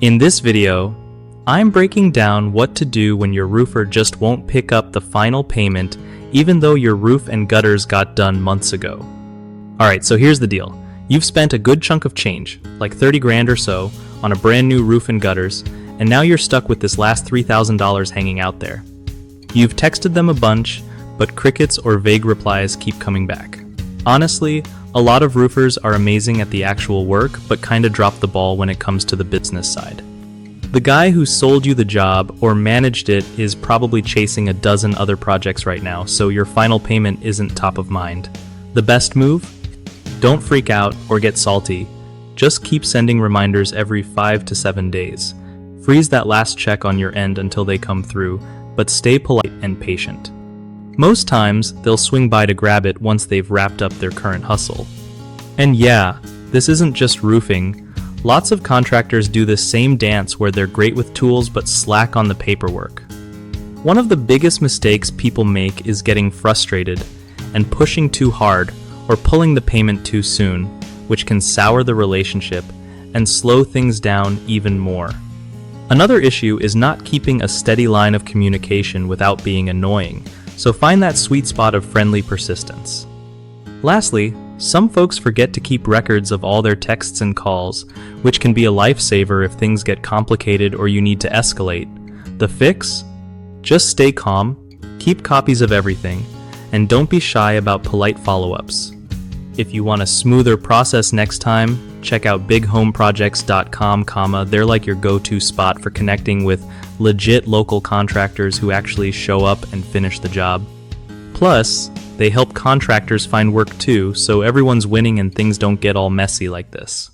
In this video, I'm breaking down what to do when your roofer just won't pick up the final payment even though your roof and gutters got done months ago. Alright, so here's the deal. You've spent a good chunk of change, like 30 grand or so, on a brand new roof and gutters, and now you're stuck with this last $3,000 hanging out there. You've texted them a bunch, but crickets or vague replies keep coming back. Honestly, a lot of roofers are amazing at the actual work, but kinda drop the ball when it comes to the business side. The guy who sold you the job or managed it is probably chasing a dozen other projects right now, so your final payment isn't top of mind. The best move? Don't freak out or get salty. Just keep sending reminders every 5 to 7 days. Freeze that last check on your end until they come through, but stay polite and patient. Most times, they'll swing by to grab it once they've wrapped up their current hustle. And yeah, this isn't just roofing. Lots of contractors do this same dance where they're great with tools but slack on the paperwork. One of the biggest mistakes people make is getting frustrated and pushing too hard or pulling the payment too soon, which can sour the relationship and slow things down even more. Another issue is not keeping a steady line of communication without being annoying, so find that sweet spot of friendly persistence. Lastly, some folks forget to keep records of all their texts and calls, which can be a lifesaver if things get complicated or you need to escalate. The fix? Just stay calm, keep copies of everything, and don't be shy about polite follow-ups. If you want a smoother process next time, check out bighomeprojects.com, they're like your go-to spot for connecting with legit local contractors who actually show up and finish the job. Plus, they help contractors find work too, so everyone's winning and things don't get all messy like this.